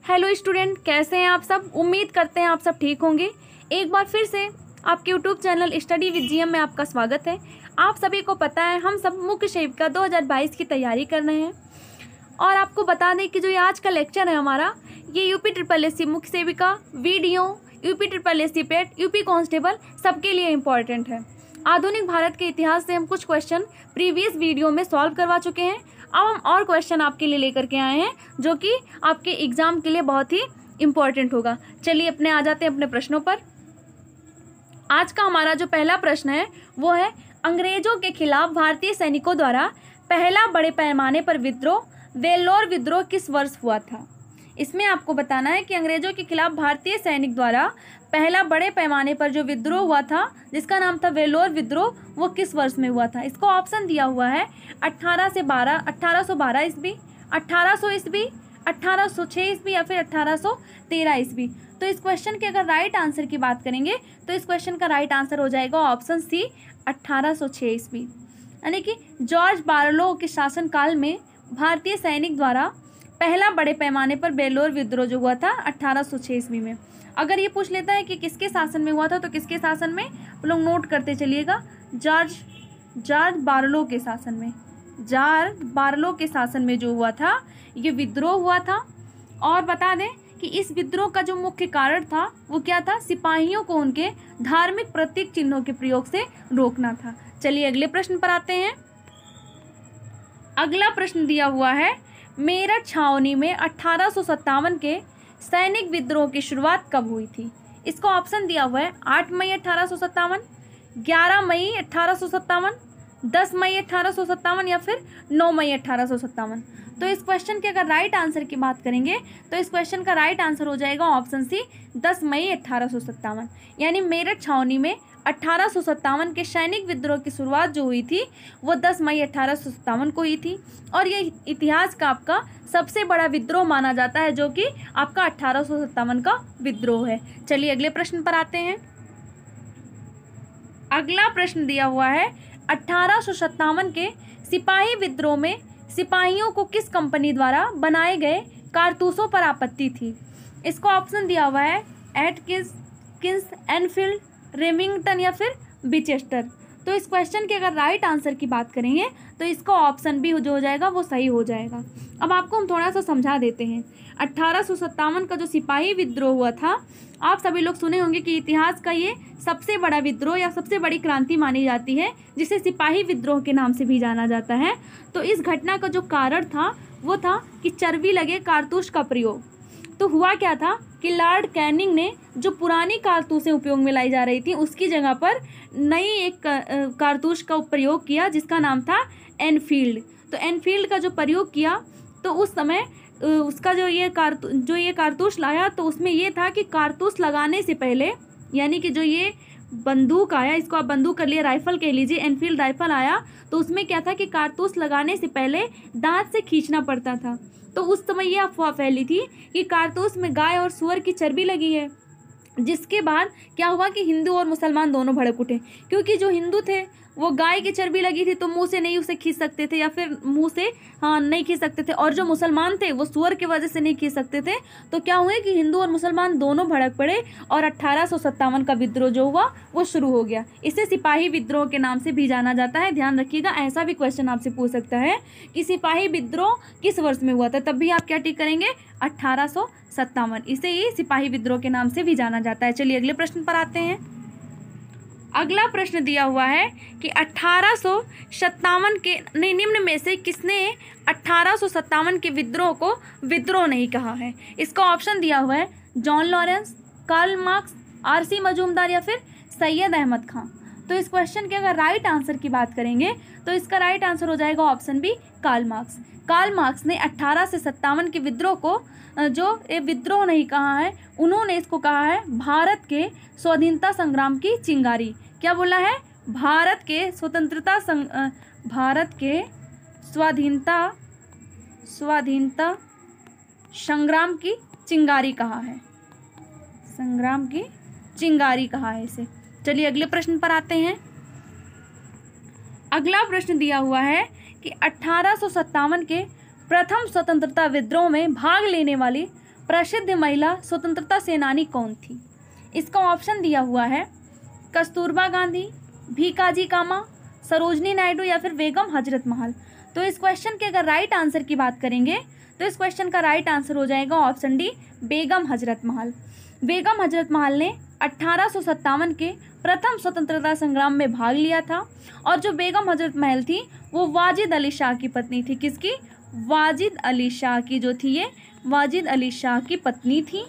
Hello student, कैसे हैं आप सब। उम्मीद करते हैं आप सब ठीक होंगे। एक बार फिर से आपके YouTube channel study with GM में आपका स्वागत है। आप सभी को पता है हम सब मुख्य सेविका 2022 की तैयारी कर रहे हैं और आपको बता दें कि जो ये आज का लेक्चर है हमारा, ये यूपी SSS मुख्य सेविका, वीडियो, यूपी SSS पेट, यूपी कांस्टेबल सबके लिए इम्पॉर्टेंट है। आधुनिक भारत के इतिहास से हम कुछ क्वेश्चन प्रीवियस वीडियो में सॉल्व करवा चुके हैं। अब हम और क्वेश्चन आपके लिए लेकर के आए हैं जो कि आपके एग्जाम के लिए बहुत ही इम्पोर्टेंट होगा। चलिए अपने आ जाते हैं अपने प्रश्नों पर। आज का हमारा जो पहला प्रश्न है वो है, अंग्रेजों के खिलाफ भारतीय सैनिकों द्वारा पहला बड़े पैमाने पर विद्रोह, वेल्लोर विद्रोह किस वर्ष हुआ था। इसमें आपको बताना है कि अंग्रेजों के खिलाफ भारतीय सैनिक द्वारा पहला बड़े पैमाने पर जो विद्रोह हुआ था जिसका नाम था वेल्लोर विद्रोह, वो किस वर्ष में हुआ था। इसको ऑप्शन दिया हुआ है 1812 ईस्वी, 1800 ईस्वी, 1806 ईस्वी या फिर 1813 ईस्वी। तो इस क्वेश्चन के अगर राइट आंसर की बात करेंगे तो इस क्वेश्चन का राइट आंसर हो जाएगा ऑप्शन सी 1806 ईस्वी। यानी कि जॉर्ज बारलो के शासनकाल में भारतीय सैनिक द्वारा पहला बड़े पैमाने पर वेल्लोर विद्रोह जो हुआ था 1806 ईस्वी में। अगर ये पूछ लेता है कि किसके शासन में हुआ था तो किसके शासन में, आप लोग नोट करते चलिएगा, जॉर्ज बारलो के शासन में। जॉर्ज बारलो के शासन में जो हुआ था ये विद्रोह हुआ था। और बता दें कि इस विद्रोह का जो मुख्य कारण था वो क्या था, सिपाहियों को उनके धार्मिक प्रतीक चिन्हों के प्रयोग से रोकना था। चलिए अगले प्रश्न पर आते हैं। अगला प्रश्न दिया हुआ है, मेरठ छावनी में 1857 के सैनिक विद्रोह की शुरुआत कब हुई थी। इसको ऑप्शन दिया हुआ है 8 मई 1857, 11 मई 1857, 10 मई 1857 या फिर 9 मई 1857। तो इस क्वेश्चन के अगर राइट आंसर की बात करेंगे तो इस क्वेश्चन का राइट आंसर हो जाएगा ऑप्शन सी 10 मई 1857। यानी मेरठ छावनी में 1857 के सैनिक विद्रोह की शुरुआत जो हुई थी वो 10 मई 1857 को हुई थी और ये इतिहास का आपका सबसे बड़ा विद्रोह माना जाता है जो कि आपका 1857 का विद्रोह है। चलिए अगले प्रश्न पर आते हैं। अगला प्रश्न दिया हुआ है, 1857 के सिपाही विद्रोह में सिपाहियों को किस कंपनी द्वारा बनाए गए कारतूसों पर आपत्ति थी। इसको ऑप्शन दिया हुआ है एटकिंस, एनफील्ड, रेमिंगटन या फिर विचेस्टर। तो इस क्वेश्चन के अगर राइट आंसर की बात करेंगे तो इसका ऑप्शन भी जो हो जाएगा वो सही हो जाएगा। अब आपको हम थोड़ा सा समझा देते हैं। 1857 का जो सिपाही विद्रोह हुआ था, आप सभी लोग सुने होंगे कि इतिहास का ये सबसे बड़ा विद्रोह या सबसे बड़ी क्रांति मानी जाती है जिसे सिपाही विद्रोह के नाम से भी जाना जाता है। तो इस घटना का जो कारण था वो था कि चर्बी लगे कारतूस का प्रयोग। तो हुआ क्या था कि लॉर्ड कैनिंग ने जो पुरानी कारतूसें उपयोग में लाई जा रही थी उसकी जगह पर नई एक कारतूस का प्रयोग किया जिसका नाम था एनफील्ड। तो एनफील्ड का जो प्रयोग किया तो उस समय उसका जो ये कारतूस लाया तो उसमें ये था कि कारतूस लगाने से पहले, यानी कि जो ये बंदूक आया, इसको आप बंदूक कर लिए, राइफल कह लीजिए, एनफील्ड राइफल आया, तो उसमें क्या था कि कारतूस लगाने से पहले दांत से खींचना पड़ता था। तो उस समय ये अफवाह फैली थी कि कारतूस में गाय और सूअर की चर्बी लगी है, जिसके बाद क्या हुआ कि हिंदू और मुसलमान दोनों भड़क उठे। क्योंकि जो हिंदू थे वो गाय की चर्बी लगी थी तो मुंह से नहीं उसे खींच सकते थे या फिर मुंह से नहीं खींच सकते थे, और जो मुसलमान थे वो सूअर की वजह से नहीं खींच सकते थे। तो क्या हुए कि हिंदू और मुसलमान दोनों भड़क पड़े और 1857 का विद्रोह जो हुआ वो शुरू हो गया। इसे सिपाही विद्रोह के नाम से भी जाना जाता है। ध्यान रखिएगा, ऐसा भी क्वेश्चन आपसे पूछ सकता है कि सिपाही विद्रोह किस वर्ष में हुआ था, तब भी आप क्या टिक करेंगे 1857। इसे ही सिपाही विद्रोह के नाम से भी जाना जाता है। चलिए अगले प्रश्न पर आते हैं। अगला प्रश्न दिया हुआ है कि 1857 के निम्न में से किसने 1857 के विद्रोह को विद्रोह नहीं कहा है। इसका ऑप्शन दिया हुआ है John Lawrence, Karl Marx, RC Majumdar या फिर सैयद अहमद खां। तो इस क्वेश्चन के अगर राइट आंसर की बात करेंगे तो इसका राइट आंसर हो जाएगा option B Karl Marx. Karl Marx ने 18 से 57 के विद्रोह को जो ये विद्रोह नहीं कहा है, उन्होंने इसको कहा है भारत के स्वाधीनता संग्राम की चिंगारी। क्या बोला है, भारत के स्वाधीनता संग्राम की चिंगारी कहा है, संग्राम की चिंगारी कहा है इसे। चलिए अगले प्रश्न पर आते हैं। अगला प्रश्न दिया हुआ है कि 1857 के प्रथम स्वतंत्रता विद्रोह में भाग लेने वाली प्रसिद्ध महिला स्वतंत्रता सेनानी कौन थी? इसका ऑप्शन दिया हुआ है कस्तूरबा गांधी, भीकाजी कामा, सरोजनी नायडू या फिर बेगम हजरत महल। तो इस क्वेश्चन के अगर राइट आंसर की बात करेंगे तो इस क्वेश्चन का राइट आंसर हो जाएगा ऑप्शन डी, बेगम हजरत महल। बेगम हजरत महल ने 1857 के प्रथम स्वतंत्रता संग्राम में भाग लिया था और जो बेगम हजरत महल थी वो वाजिद अली शाह की पत्नी थी। किसकी? वाजिद अली शाह की जो थी, ये वाजिद अली शाह की पत्नी थी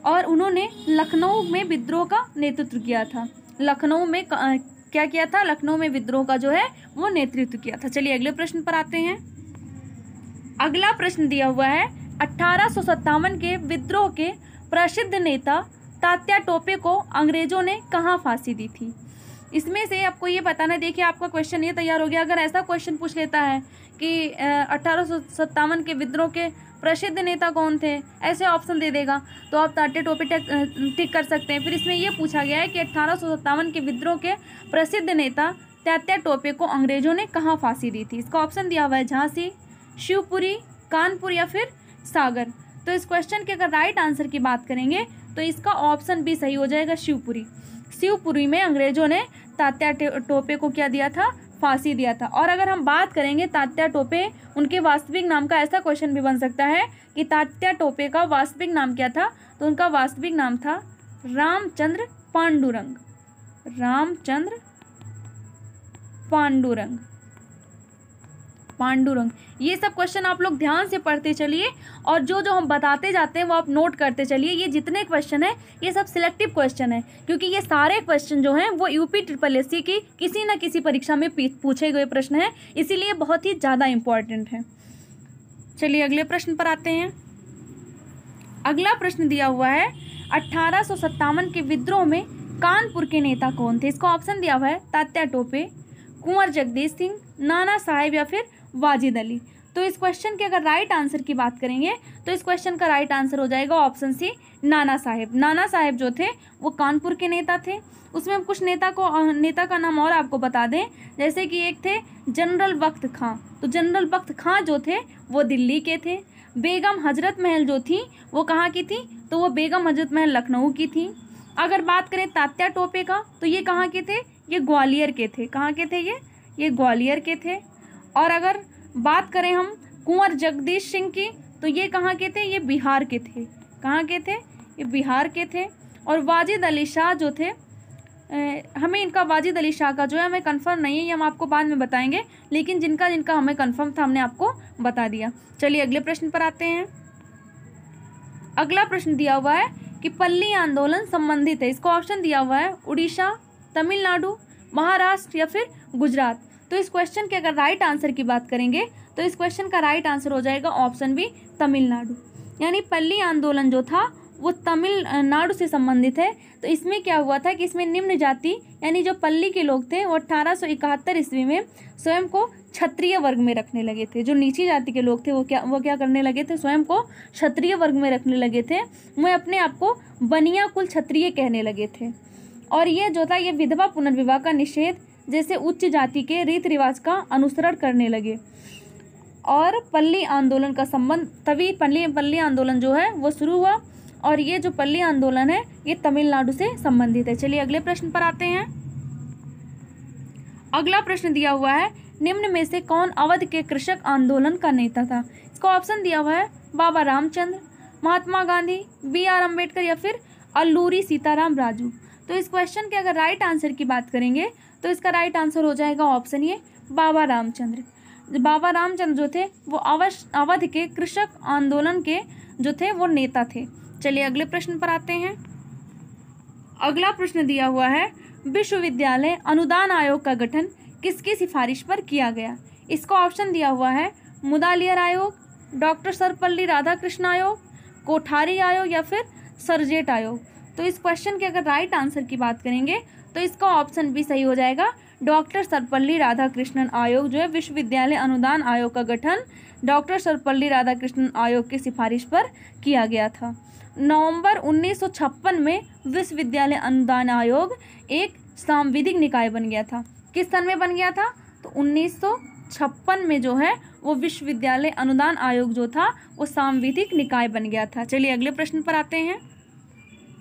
और उन्होंने लखनऊ में विद्रोह का नेतृत्व किया था। लखनऊ में क्या किया था? लखनऊ में विद्रोह का जो है वो नेतृत्व किया था। चलिए अगले प्रश्न पर आते हैं। अगला प्रश्न दिया हुआ है 1857 के विद्रोह के प्रसिद्ध नेता तात्या टोपे को अंग्रेजों ने कहाँ फांसी दी थी? इसमें से आपको ये बताना, देखिए आपका क्वेश्चन ये तैयार हो गया। अगर ऐसा क्वेश्चन पूछ लेता है कि 1857 के विद्रोह के प्रसिद्ध नेता कौन थे, ऐसे ऑप्शन दे देगा तो आप तात्या टोपे टिक कर सकते हैं। फिर इसमें यह पूछा गया है कि 1857 के विद्रोह के प्रसिद्ध नेता तात्या टोपे को अंग्रेजों ने कहाँ फांसी दी थी? इसका ऑप्शन दिया हुआ है झांसी, शिवपुरी, कानपुर या फिर सागर। तो इस क्वेश्चन के अगर राइट आंसर की बात करेंगे तो इसका ऑप्शन भी सही हो जाएगा, शिवपुरी। शिवपुरी में अंग्रेजों ने तात्या टोपे को क्या दिया था? फांसी दिया था। और अगर हम बात करेंगे तात्या टोपे उनके वास्तविक नाम का, ऐसा क्वेश्चन भी बन सकता है कि तात्या टोपे का वास्तविक नाम क्या था? तो उनका वास्तविक नाम था रामचंद्र पांडुरंग। रामचंद्र पांडुरंग। ये सब क्वेश्चन आप लोग ध्यान से पढ़ते चलिए और जो जो हम बताते जाते हैं वो आप नोट करते चलिए। ये जितने क्वेश्चन है ये सब सिलेक्टिव क्वेश्चन है, क्योंकि ये सारे क्वेश्चन जो हैं वो UPSSC की किसी न किसी परीक्षा में पूछे गए प्रश्न हैं, इसीलिए बहुत ही ज़्यादा इम्पॉर्टेंट है। चलिए अगले प्रश्न पर आते हैं। अगला प्रश्न दिया हुआ है 1857 के विद्रोह में कानपुर के नेता कौन थे? इसका ऑप्शन दिया हुआ है तात्या टोपे, कुंवर जगदीश सिंह, नाना साहेब या फिर वाजिद अली। तो इस क्वेश्चन के अगर राइट आंसर की बात करेंगे तो इस क्वेश्चन का राइट आंसर हो जाएगा ऑप्शन सी, नाना साहेब। नाना साहेब जो थे वो कानपुर के नेता थे। उसमें हम कुछ नेता का नाम और आपको बता दें, जैसे कि एक थे जनरल बख्त खां। तो जनरल बख्त खां जो थे वो दिल्ली के थे। बेगम हजरत महल जो थी वो कहाँ की थी? तो वो बेगम हजरत महल लखनऊ की थी। अगर बात करें तात्या टोपे का तो ये कहाँ के थे? ये ग्वालियर के थे। कहाँ के थे ये ग्वालियर के थे। और अगर बात करें हम कुंवर जगदीश सिंह की तो ये कहाँ के थे? ये बिहार के थे। कहाँ के थे? ये बिहार के थे। और वाजिद अली शाह जो थे, हमें इनका वाजिद अली शाह का जो है हमें कंफर्म नहीं है, ये हम आपको बाद में बताएंगे, लेकिन जिनका हमें कंफर्म था हमने आपको बता दिया। चलिए अगले प्रश्न पर आते हैं। अगला प्रश्न दिया हुआ है कि पल्ली आंदोलन संबंधित है। इसको ऑप्शन दिया हुआ है उड़ीसा, तमिलनाडु, महाराष्ट्र या फिर गुजरात। तो इस क्वेश्चन के अगर राइट आंसर की बात करेंगे तो इस क्वेश्चन का राइट आंसर हो जाएगा ऑप्शन बी, तमिलनाडु। यानी पल्ली आंदोलन जो था वो तमिलनाडु से संबंधित है। तो इसमें क्या हुआ था कि इसमें निम्न जाति यानी जो पल्ली के लोग थे वो 1871 ईस्वी में स्वयं को क्षत्रिय वर्ग में रखने लगे थे। जो नीची जाति के लोग थे वो क्या करने लगे थे? स्वयं को क्षत्रिय वर्ग में रखने लगे थे। वो अपने आप को बनिया कुल क्षत्रिय कहने लगे थे। और ये जो था ये विधवा पुनर्विवाह का निषेध जैसे उच्च जाति के रीति रिवाज का अनुसरण करने लगे। और पल्ली आंदोलन का संबंध तभी पल्ली आंदोलन जो है वो शुरू हुआ और ये जो पल्ली आंदोलन है ये तमिलनाडु से संबंधित है। चलिए अगले प्रश्न पर आते हैं। अगला प्रश्न दिया हुआ है निम्न में से कौन अवध के कृषक आंदोलन का नेता था? इसका ऑप्शन दिया हुआ है बाबा रामचंद्र, महात्मा गांधी, BR अम्बेडकर या फिर अल्लूरी सीताराम राजू। तो इस क्वेश्चन के अगर राइट आंसर की बात करेंगे तो इसका राइट आंसर हो जाएगा ऑप्शन ये, बाबा रामचंद्र। बाबा रामचंद्र जो थे वो अवध के कृषक आंदोलन के जो थे वो नेता थे। चलिए अगले प्रश्न पर आते हैं। अगला प्रश्न दिया हुआ है विश्वविद्यालय अनुदान आयोग का गठन किसकी सिफारिश पर किया गया? इसका ऑप्शन दिया हुआ है मुदालियर आयोग, डॉक्टर सर्वपल्ली राधाकृष्ण आयोग, कोठारी आयोग या फिर सरजेट आयोग। तो इस क्वेश्चन के अगर राइट आंसर की बात करेंगे तो इसका ऑप्शन भी सही हो जाएगा, डॉक्टर सर्वपल्ली राधाकृष्णन आयोग जो है विश्वविद्यालय अनुदान आयोग का गठन डॉक्टर सर्वपल्ली राधाकृष्णन आयोग की सिफारिश पर किया गया था। नवंबर 1956 में विश्वविद्यालय अनुदान आयोग एक सांविधिक निकाय बन गया था। किस सन में बन गया था? तो 1956 में जो है वो विश्वविद्यालय अनुदान आयोग जो था वो सांविधिक निकाय बन गया था। चलिए अगले प्रश्न पर आते हैं।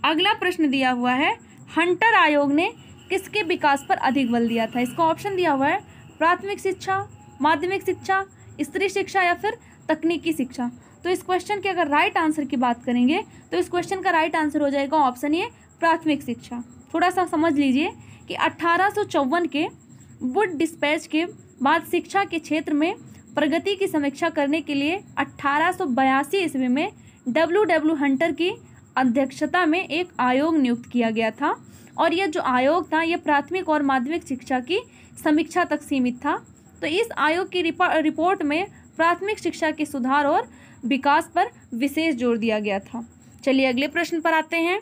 अगला प्रश्न दिया हुआ है, हंटर आयोग ने किसके विकास पर अधिक बल दिया था? इसका ऑप्शन दिया हुआ है प्राथमिक शिक्षा, माध्यमिक शिक्षा, स्त्री शिक्षा या फिर तकनीकी शिक्षा। तो इस क्वेश्चन के अगर राइट आंसर की बात करेंगे तो इस क्वेश्चन का राइट आंसर हो जाएगा ऑप्शन ए प्राथमिक शिक्षा। थोड़ा सा समझ लीजिए कि 1854 के वुड डिस्पैच के बाद शिक्षा के क्षेत्र में प्रगति की समीक्षा करने के लिए 1882 ईस्वी में डब्ल्यू हंटर की अध्यक्षता में एक आयोग नियुक्त किया गया था और यह जो आयोग था यह प्राथमिक और माध्यमिक शिक्षा की समीक्षा तक सीमित था। तो इस आयोग की रिपोर्ट में प्राथमिक शिक्षा के सुधार और विकास पर विशेष जोर दिया गया था। चलिए अगले प्रश्न पर आते हैं।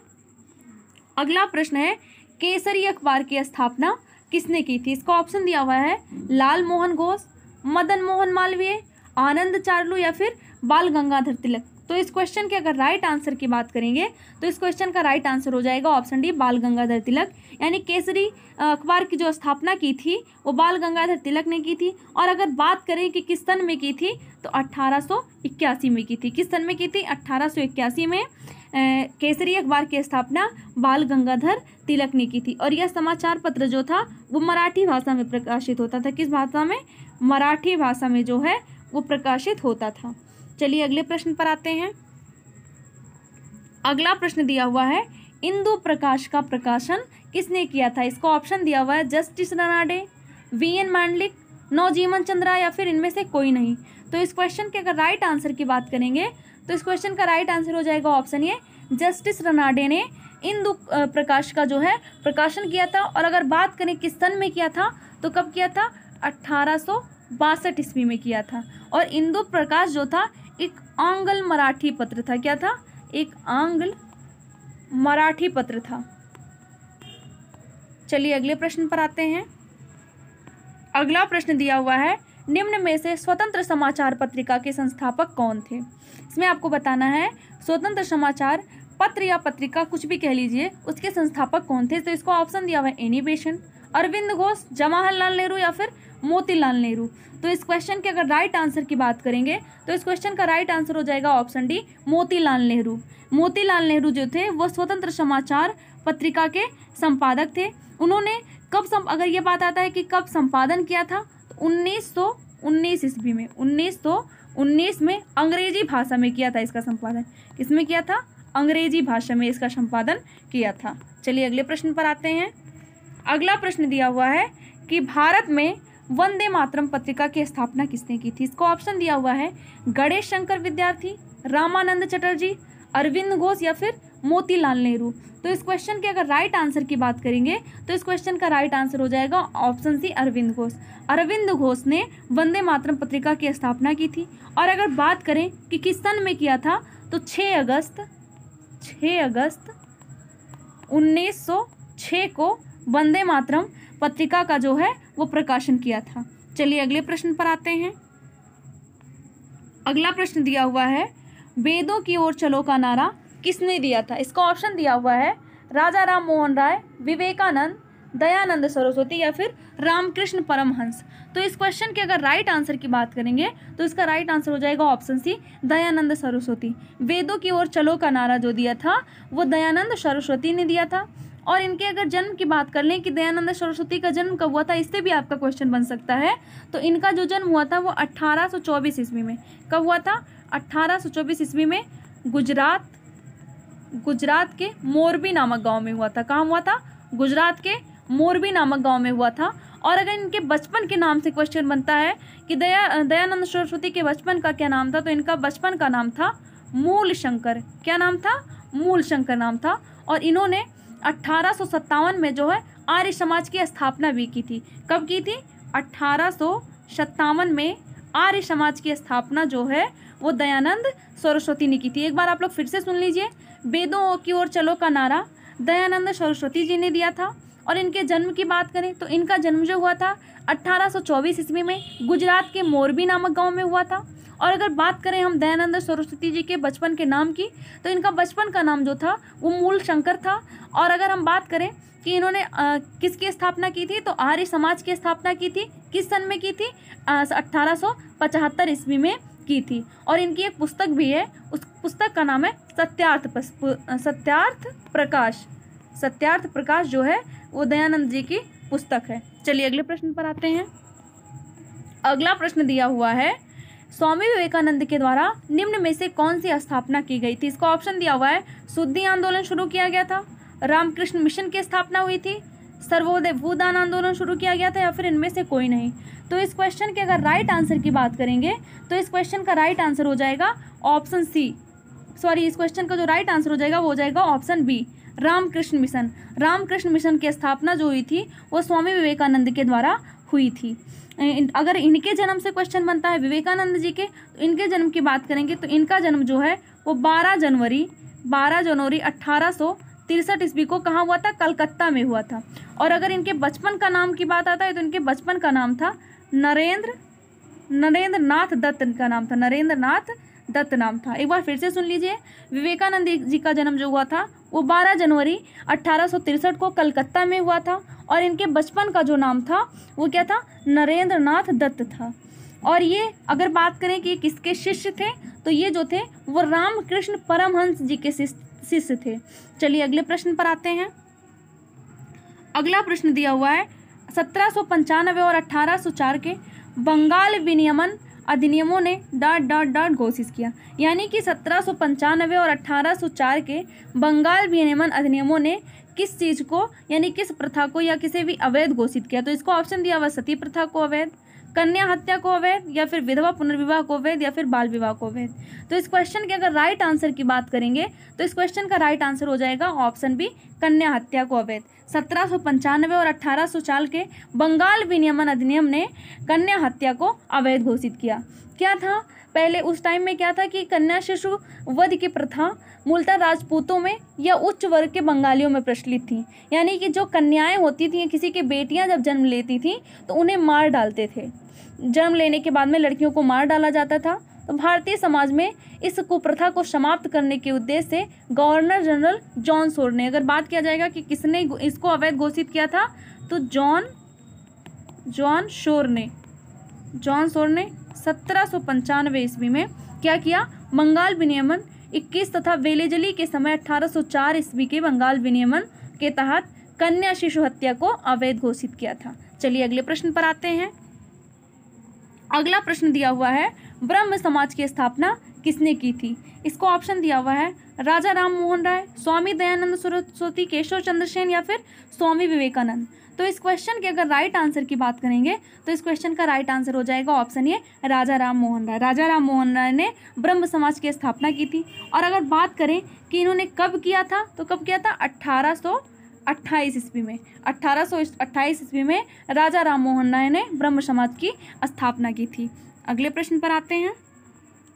अगला प्रश्न है, केसरी अखबार की स्थापना किसने की थी? इसका ऑप्शन दिया हुआ है लाल मोहन घोष, मदन मोहन मालवीय, आनंद चार्लू या फिर बाल गंगाधर तिलक। तो इस क्वेश्चन के अगर राइट आंसर की बात करेंगे तो इस क्वेश्चन का राइट आंसर हो जाएगा ऑप्शन डी बाल गंगाधर तिलक। यानी केसरी अखबार की जो स्थापना की थी वो बाल गंगाधर तिलक ने की थी। और अगर बात करें कि किस सन में की थी तो 1881 में की थी। किस सन में की थी? 1881 में केसरी अखबार की स्थापना बाल गंगाधर तिलक ने की थी। और यह समाचार पत्र जो था वो मराठी भाषा में प्रकाशित होता था। किस भाषा में? मराठी भाषा में जो है वो प्रकाशित होता था। चलिए अगले प्रश्न पर आते हैं। अगला प्रश्न दिया हुआ है, इंदु प्रकाश का प्रकाशन किसने किया था? इसका ऑप्शन दिया हुआ है जस्टिस रनाडे, वीएन मांडलिक, नवजीवन चंद्रा या फिर इनमें से कोई नहीं। तो इस क्वेश्चन के अगर राइट आंसर की बात करेंगे तो इस क्वेश्चन का राइट आंसर हो जाएगा ऑप्शन ए जस्टिस रनाडे ने इंदु प्रकाश का जो है प्रकाशन किया था। और अगर बात करें किस सन में किया था तो कब किया था? 1862 ईस्वी में किया था। और इंदु प्रकाश जो था एक आंग्ल मराठी पत्र था। क्या था? एक आंग्ल मराठी पत्र था। चलिए अगले प्रश्न पर आते हैं। अगला प्रश्न दिया हुआ है, निम्न में से स्वतंत्र समाचार पत्रिका के संस्थापक कौन थे? इसमें आपको बताना है स्वतंत्र समाचार पत्र या पत्रिका कुछ भी कह लीजिए उसके संस्थापक कौन थे। तो इसको ऑप्शन दिया हुआ है एनी बेसेंट, अरविंद घोष, जवाहरलाल नेहरू या फिर मोतीलाल नेहरू। तो इस क्वेश्चन के अगर राइट आंसर की बात करेंगे तो इस क्वेश्चन का राइट आंसर हो जाएगा ऑप्शन डी मोतीलाल नेहरू। मोतीलाल नेहरू जो थे वो स्वतंत्र समाचार पत्रिका के संपादक थे। उन्होंने अगर ये बात आता है कि कब संपादन किया था तो 1919 ईस्वी में 1919 में अंग्रेजी भाषा में किया था इसका संपादन। किसमें किया था? अंग्रेजी भाषा में इसका संपादन किया था। चलिए अगले प्रश्न पर आते हैं। अगला प्रश्न दिया हुआ है कि भारत में वंदे मातरम पत्रिका की स्थापना किसने की थी? इसको ऑप्शन दिया हुआ है गणेश शंकर विद्यार्थी, रामानंद चटर्जी, अरविंद घोष या फिर मोतीलाल नेहरू। तो इस क्वेश्चन के अगर राइट आंसर की बात करेंगे तो इस क्वेश्चन का राइट आंसर हो जाएगा ऑप्शन सी अरविंद घोष। अरविंद घोष ने वंदे मातरम पत्रिका की स्थापना की थी। और अगर बात करें कि किस सन में किया था तो 6 अगस्त 1906 को वंदे मातरम पत्रिका का जो है वो प्रकाशन किया था। चलिए अगले प्रश्न पर आते हैं। अगला प्रश्न दिया हुआ है, वेदों की ओर चलो का नारा किसने दिया था? इसका ऑप्शन दिया हुआ है राजा राम मोहन राय, विवेकानंद, दयानंद सरस्वती या फिर रामकृष्ण परमहंस। तो इस क्वेश्चन के अगर राइट आंसर की बात करेंगे तो इसका राइट आंसर हो जाएगा ऑप्शन सी दयानंद सरस्वती। वेदों की ओर चलो का नारा जो दिया था वो दयानंद सरस्वती ने दिया था। और इनके अगर जन्म की बात कर लें कि दयानंद सरस्वती का जन्म कब हुआ था, इससे भी आपका क्वेश्चन बन सकता है। तो इनका जो जन्म हुआ था वो 1824 ईस्वी में। कब हुआ था? 1824 ईस्वी में गुजरात के मोरबी नामक गांव में हुआ था। कहाँ हुआ था? गुजरात के मोरबी नामक गांव में हुआ था। और अगर इनके बचपन के नाम से क्वेश्चन बनता है कि दयानंद सरस्वती के बचपन का क्या नाम था, तो इनका बचपन का नाम था मूल शंकर। क्या नाम था? मूल शंकर नाम था। और इन्होंने 1857 में जो है आर्य समाज की स्थापना भी की थी। कब की थी? 1857 में आर्य समाज की स्थापना जो है वो दयानंद सरस्वती ने की थी। एक बार आप लोग फिर से सुन लीजिए, वेदों की ओर चलो का नारा दयानंद सरस्वती जी ने दिया था। और इनके जन्म की बात करें तो इनका जन्म जो हुआ था 1824 ईस्वी में गुजरात के मोरबी नामक गांव में हुआ था। और अगर बात करें हम दयानंद सरस्वती जी के बचपन के नाम की तो इनका बचपन का नाम जो था वो मूल शंकर था। और अगर हम बात करें कि इन्होंने किसकी स्थापना की थी, तो आर्य समाज की स्थापना की थी। किस सन में की थी, 1875 ईस्वी में की थी। और इनकी एक पुस्तक भी है, उस पुस्तक का नाम है सत्यार्थ प्रकाश। सत्यार्थ प्रकाश जो है वो दयानंद जी की पुस्तक है। चलिए अगले प्रश्न पर आते हैं। अगला प्रश्न दिया हुआ है, स्वामी विवेकानंद के द्वारा निम्न में से कौन सी स्थापना की गई थी। इसको ऑप्शन दिया हुआ है, शुद्धि आंदोलन शुरू किया गया था, रामकृष्ण मिशन की स्थापना हुई थी, सर्वोदय भूदान आंदोलन शुरू किया गया था, या फिर इनमें से कोई नहीं। तो इस क्वेश्चन के अगर राइट आंसर की बात करेंगे तो इस क्वेश्चन का राइट आंसर हो जाएगा ऑप्शन सी। सॉरी, इस क्वेश्चन का जो राइट आंसर हो जाएगा वो हो जाएगा ऑप्शन बी, रामकृष्ण मिशन। रामकृष्ण मिशन की स्थापना जो हुई थी वो स्वामी विवेकानंद के द्वारा हुई थी। अगर इनके जन्म से क्वेश्चन बनता है विवेकानंद जी के, तो इनके जन्म की बात करेंगे तो इनका जन्म जो है वो 12 जनवरी 1863 ईस्वी को कहाँ हुआ था, कलकत्ता में हुआ था। और अगर इनके बचपन का नाम की बात आता है तो इनके बचपन का नाम था नरेंद्र नाथ दत्त का नाम था, नरेंद्र नाथ दत्त नाम था। एक बार फिर से सुन लीजिए, विवेकानंद जी का जन्म जो हुआ था वो 12 जनवरी 1863 को कलकत्ता में हुआ था। और इनके बचपन का जो नाम था वो क्या था, नरेंद्र नाथ दत्त था। और ये अगर बात करें कि किसके शिष्य थे, तो ये जो थे वो रामकृष्ण परमहंस जी के शिष्य थे। चलिए अगले प्रश्न पर आते हैं। अगला प्रश्न दिया हुआ है, 1795 और 1804 के बंगाल विनियमन अधिनियमों ने ... घोषित किया। यानी कि 1795 और 1804 के बंगाल विनियमन अधिनियमों ने किस चीज़ को, यानी किस प्रथा को या किसे भी अवैध घोषित किया। तो इसको ऑप्शन दिया हुआ, सती प्रथा को अवैध, कन्या हत्या को अवैध, या फिर विधवा पुनर्विवाह को अवैध, या फिर बाल विवाह को अवैध। तो इस क्वेश्चन के अगर राइट आंसर की बात करेंगे तो इस क्वेश्चन का राइट आंसर हो जाएगा ऑप्शन बी, कन्या हत्या को अवैध। 1795 और 1804 के बंगाल विनियमन अधिनियम ने कन्या हत्या को अवैध घोषित किया। क्या था पहले उस टाइम में, क्या था कि कन्या शिशु वध की प्रथा मूलतः राजपूतों में या उच्च वर्ग के बंगालियों में प्रचलित थी। यानी कि जो कन्याएं होती थी, किसी की बेटियां जब जन्म लेती थी तो उन्हें मार डालते थे। जन्म लेने के बाद में लड़कियों को मार डाला जाता था। तो भारतीय समाज में इस कुप्रथा को समाप्त करने के उद्देश्य से गवर्नर जनरल जॉन शोर ने, अगर बात किया जाएगा कि किसने इसको अवैध घोषित किया था, तो जॉन शोर ने 1795 ईस्वी में क्या किया, बंगाल विनियमन 21 तथा वेलेजली के समय 1804 ईस्वी के बंगाल विनियमन के तहत कन्या शिशु हत्या को अवैध घोषित किया था। चलिए अगले प्रश्न पर आते हैं। अगला प्रश्न दिया हुआ है, ब्रह्म समाज की स्थापना किसने की थी। इसको ऑप्शन दिया हुआ है, राजा राम मोहन राय, स्वामी दयानंद सरस्वती, केशव चंद्र सेन, या फिर स्वामी विवेकानंद। तो इस क्वेश्चन के अगर राइट आंसर की बात करेंगे तो इस क्वेश्चन का राइट आंसर हो जाएगा ऑप्शन ए, राजा राम मोहन राय। राजा राम मोहन राय ने ब्रह्म समाज की स्थापना की थी। और अगर बात करें कि इन्होंने कब किया था, तो कब किया था, 1828 ईस्वी में। 1828 ईस्वी में राजा राम मोहन राय ने ब्रह्म समाज की स्थापना की थी। अगले प्रश्न पर आते हैं।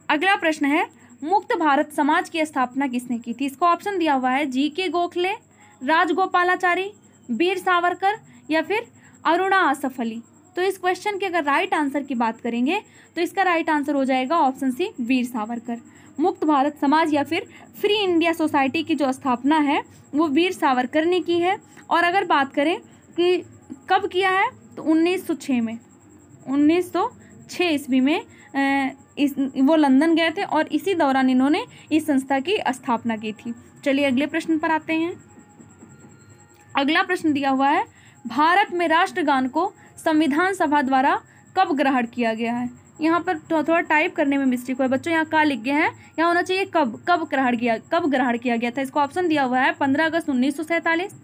अगला प्रश्न है, मुक्त भारत समाज की स्थापना किसने की थी। इसको ऑप्शन दिया हुआ है, जी.के. गोखले, राजगोपालाचारी, वीर सावरकर, या फिर अरुणा आसफ अली। तो इस क्वेश्चन के अगर राइट आंसर की बात करेंगे तो इसका राइट आंसर हो जाएगा ऑप्शन सी, वीर सावरकर। मुक्त भारत समाज या फिर फ्री इंडिया सोसाइटी की जो स्थापना है वो वीर सावरकर ने की है। और अगर बात करें कि कब किया है, तो 1906 में, 1906 ईस्वी में वो लंदन गए थे और इसी दौरान इन्होंने इस संस्था की स्थापना की थी। चलिए अगले प्रश्न पर आते हैं। अगला प्रश्न दिया हुआ है, भारत में राष्ट्रगान को संविधान सभा द्वारा कब ग्रहण किया गया है। यहाँ पर थोड़ा टाइप करने में मिस्टेक हुआ है बच्चों, यहाँ का लिख गया है, यहाँ होना चाहिए कब ग्रहण किया गया था। इसको ऑप्शन दिया हुआ है, 15 अगस्त 1947,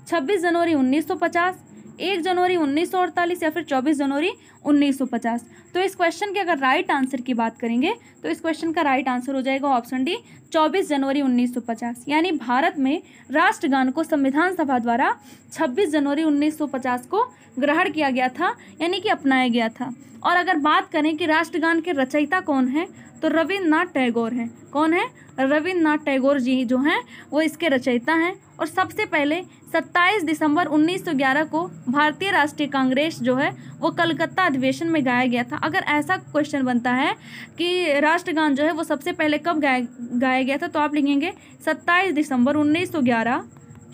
26 जनवरी 1950, 1 जनवरी 1948, या फिर 24 जनवरी 1950। तो इस क्वेश्चन के अगर राइट आंसर की बात करेंगे तो इस क्वेश्चन का राइट आंसर हो जाएगा ऑप्शन डी, 24 जनवरी 1950। यानी भारत में राष्ट्रगान को संविधान सभा द्वारा 26 जनवरी 1950 को ग्रहण किया गया था, यानी कि अपनाया गया था। और अगर बात करें कि राष्ट्रगान के रचयिता कौन है, तो रविन्द्रनाथ टैगोर हैं। कौन है, रविन्द्रनाथ टैगोर जी जो हैं वो इसके रचयिता हैं। और सबसे पहले 27 दिसंबर 1911 को भारतीय राष्ट्रीय कांग्रेस जो है वो कलकत्ता अधिवेशन में गाया गया था। अगर ऐसा क्वेश्चन बनता है कि राष्ट्रगान जो है वो सबसे पहले कब गाया गया था, तो आप लिखेंगे 27 दिसंबर 1911,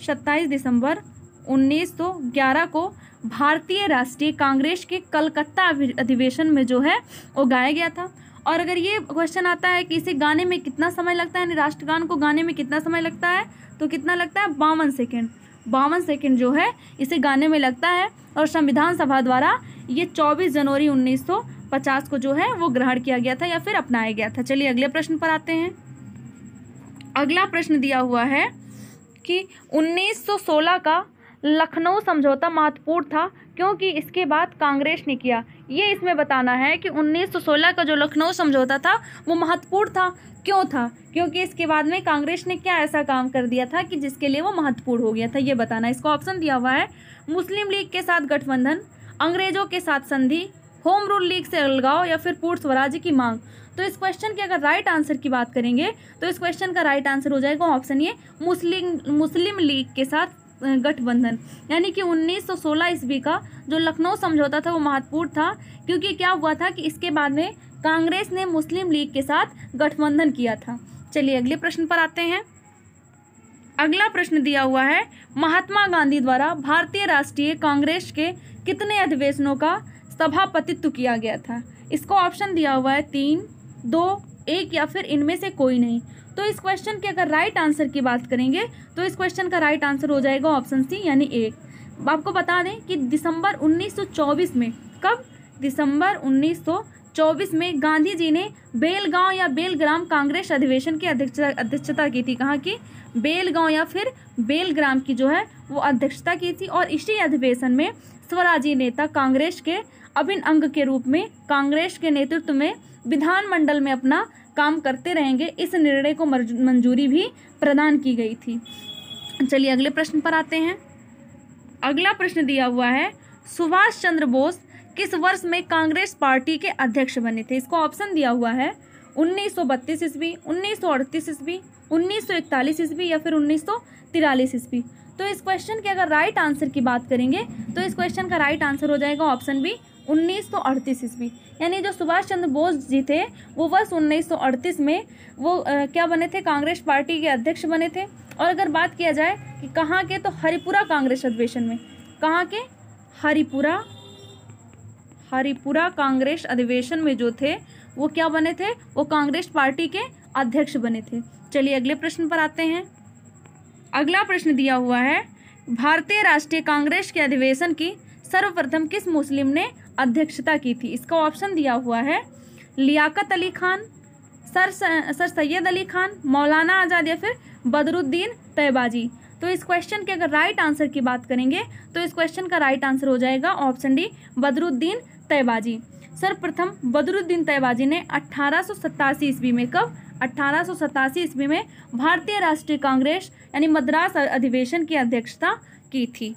27 दिसंबर 1911 को भारतीय राष्ट्रीय कांग्रेस के कलकत्ता अधिवेशन में जो है वो गाया गया था। और अगर ये क्वेश्चन आता है कि इसे गाने में कितना समय लगता है, यानी राष्ट्रगान को गाने में कितना समय लगता है, तो कितना लगता है 52 सेकेंड। 52 सेकेंड जो है इसे गाने में लगता है। और संविधान सभा द्वारा ये 24 जनवरी 1950 को जो है वो ग्रहण किया गया था या फिर अपनाया गया था। चलिए अगले प्रश्न पर आते हैं। अगला प्रश्न दिया हुआ है कि 1916 का लखनऊ समझौता महत्वपूर्ण था क्योंकि इसके बाद कांग्रेस ने किया। ये इसमें बताना है कि 1916 का जो लखनऊ समझौता था वो महत्वपूर्ण था। क्यों था? क्योंकि इसके बाद में कांग्रेस ने क्या ऐसा काम कर दिया था कि जिसके लिए वो महत्वपूर्ण हो गया था, ये बताना। इसको ऑप्शन दिया हुआ है मुस्लिम लीग के साथ गठबंधन, अंग्रेजों के साथ संधि, होम रूल लीग से अलगाव या फिर पूर्ण स्वराज्य की मांग। तो इस क्वेश्चन के अगर राइट आंसर की बात करेंगे तो इस क्वेश्चन का राइट आंसर हो जाएगा ऑप्शन ए, मुस्लिम लीग के साथ गठबंधन। यानी कि 1916 ईस्वी का जो लखनऊ समझौता था वो महत्वपूर्ण था क्योंकि क्या हुआ था कि इसके बाद में कांग्रेस ने मुस्लिम लीग के साथ गठबंधन किया था। चलिए अगले प्रश्न पर आते हैं। अगला प्रश्न दिया हुआ है महात्मा गांधी द्वारा भारतीय राष्ट्रीय कांग्रेस के कितने अधिवेशनों का सभापतित्व किया गया था? इसको ऑप्शन दिया हुआ है 3, 2, 1 या फिर इनमें से कोई नहीं। तो इस क्वेश्चन के अगर राइट आंसर की बात करेंगे तो इस क्वेश्चन का राइट आंसर हो जाएगा ऑप्शन सी यानी 1। आपको बता दें कि दिसंबर 1924 में, कब? दिसंबर 1924 में गांधी जी ने बेलगांव या बेलग्राम कांग्रेस अधिवेशन की अध्यक्षता की थी। कहाँ की? बेलगांव या फिर बेलग्राम की जो है वो अध्यक्षता की थी। और इसी अधिवेशन में स्वराजी नेता कांग्रेस के अभिन्न अंग के रूप में कांग्रेस के नेतृत्व में विधानमंडल में अपना काम करते रहेंगे, इस निर्णय को मंजूरी भी प्रदान की गई थी। चलिए अगले प्रश्न पर आते हैं। अगला प्रश्न दिया हुआ है सुभाष चंद्र बोस किस वर्ष में कांग्रेस पार्टी के अध्यक्ष बने थे? इसको ऑप्शन दिया हुआ है 1932 ईस्वी, 1938 ईस्वी, 1941 ईस्वी या फिर 1943 ईस्वी। तो इस क्वेश्चन के अगर राइट आंसर की बात करेंगे तो इस क्वेश्चन का राइट आंसर हो जाएगा ऑप्शन बी 1938 ईस्वी। यानी जो सुभाष चंद्र बोस जी थे वो वर्ष 1938 में वो क्या बने थे? कांग्रेस पार्टी के अध्यक्ष बने थे। और अगर बात किया जाए कि कहाँ के, तो हरिपुरा कांग्रेस अधिवेशन में। कहाँ के? हरिपुरा कांग्रेस अधिवेशन में जो थे वो क्या बने थे? वो कांग्रेस पार्टी के अध्यक्ष बने थे। चलिए अगले प्रश्न पर आते हैं। अगला प्रश्न दिया हुआ है भारतीय राष्ट्रीय कांग्रेस के अधिवेशन की सर्वप्रथम किस मुस्लिम ने अध्यक्षता की थी? इसका ऑप्शन दिया हुआ है लियाकत अली खान, सर सैयद अली खान, मौलाना आज़ाद या फिर बदरुद्दीन तैयबाजी। तो इस क्वेश्चन के अगर राइट आंसर की बात करेंगे तो इस क्वेश्चन का राइट आंसर हो जाएगा ऑप्शन डी बदरुद्दीन तैयबाजी। सर्वप्रथम बदरुद्दीन तैयबाजी ने 1887 ईस्वी में, कब? 1887 ईस्वी में भारतीय राष्ट्रीय कांग्रेस यानी मद्रास अधिवेशन की अध्यक्षता की थी।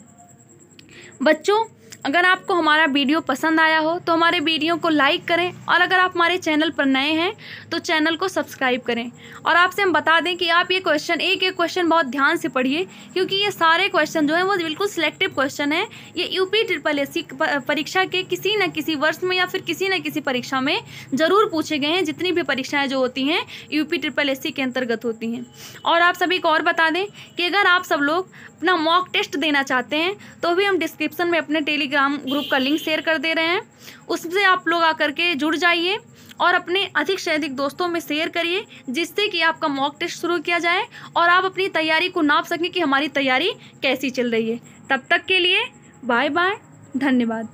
बच्चों, अगर आपको हमारा वीडियो पसंद आया हो तो हमारे वीडियो को लाइक करें और अगर आप हमारे चैनल पर नए हैं तो चैनल को सब्सक्राइब करें। और आपसे हम बता दें कि आप ये क्वेश्चन एक क्वेश्चन बहुत ध्यान से पढ़िए क्योंकि ये सारे क्वेश्चन जो हैं वो बिल्कुल सिलेक्टिव क्वेश्चन है। ये UP-SSC परीक्षा के किसी न किसी वर्ष में या फिर किसी न किसी परीक्षा में ज़रूर पूछे गए हैं। जितनी भी परीक्षाएँ जो होती हैं UP-SSC के अंतर्गत होती हैं। और आप सभी को और बता दें कि अगर आप सब लोग अपना मॉक टेस्ट देना चाहते हैं तो भी हम डिस्क्रिप्शन में अपने टेलीग्राम ग्रुप का लिंक शेयर कर दे रहे हैं। उससे आप लोग आकर के जुड़ जाइए और अपने अधिक से अधिक दोस्तों में शेयर करिए जिससे कि आपका मॉक टेस्ट शुरू किया जाए और आप अपनी तैयारी को नाप सकें कि हमारी तैयारी कैसी चल रही है। तब तक के लिए बाय बाय, धन्यवाद।